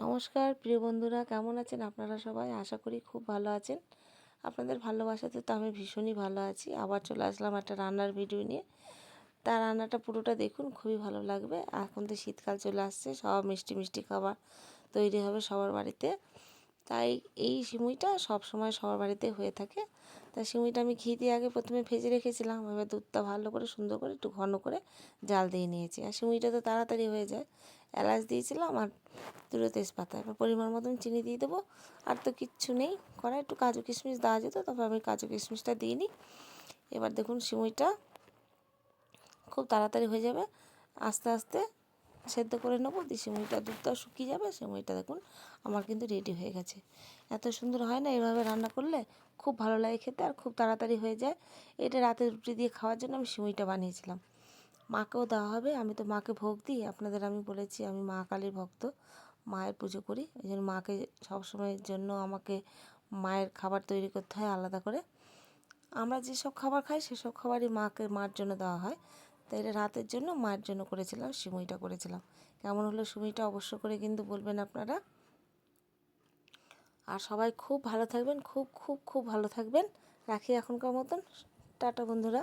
নমস্কার প্রিয় বন্ধুরা, কেমন আছেন আপনারা সবাই? আশা করি খুব ভালো আছেন। আপনাদের ভালোবাসাতে তো আমি ভীষণই ভালো আছি। আবার চলে আসলাম একটা রান্নার ভিডিও নিয়ে। তার রান্নাটা পুরোটা দেখুন, খুবই ভালো লাগবে। এখন তো শীতকাল চলে আসছে, সব মিষ্টি মিষ্টি খাবার তৈরি হবে সবার বাড়িতে। তাই এই সিমুইটা সব সময় সবার বাড়িতে হয়ে থাকে। তাই সিমুইটা আমি ঘি দিয়ে আগে প্রথমে ভেজে রেখেছিলাম। এবার দুধটা ভালো করে সুন্দর করে একটু ঘন করে জাল দিয়ে নিয়েছি। আর সিমুইটা তো তাড়াতাড়ি হয়ে যায়। এলাচ দিয়েছিলাম আর দুটো তেজপাতা। এবার পরিমাণ মতন চিনি দিয়ে দেবো। আর তো কিচ্ছু নেই করা, একটু কাজু কিশমিশ দেওয়া যেত, তবে আমি কাজু কিশমিশটা দিইনি। এবার দেখুন সিমুইটা খুব তাড়াতাড়ি হয়ে যাবে। আস্তে আস্তে সেদ্ধ করে নেবো, দিয়ে সিমুইটা দুধটাও শুকিয়ে যাবে। সিমুইটা দেখুন আমার কিন্তু রেডি হয়ে গেছে। এত সুন্দর হয় না এভাবে রান্না করলে? খুব ভালো লাগে খেতে আর খুব তাড়াতাড়ি হয়ে যায়। এটা রাতে রুটি দিয়ে খাওয়ার জন্য আমি সিমুইটা বানিয়েছিলাম। মাকেও দেওয়া হবে। আমি তো মাকে ভোগ দিই, আপনাদের আমি বলেছি আমি মা কালীর ভক্ত, মায়ের পুজো করি। এই জন্য মাকে সবসময়ের জন্য আমাকে মায়ের খাবার তৈরি করতে হয় আলাদা করে। আমরা যেসব খাবার খাই সেসব খাবারই মার জন্য দেওয়া হয়। তাই এটা রাতের জন্য মায়ের জন্য করেছিলাম, সিমুইটা করেছিলাম। কেমন হলো সিমুইটা অবশ্য করে কিন্তু বলবেন আপনারা। আর সবাই খুব ভালো থাকবেন, খুব খুব খুব ভালো থাকবেন। রাখি এখনকার মতন। টাটা বন্ধুরা।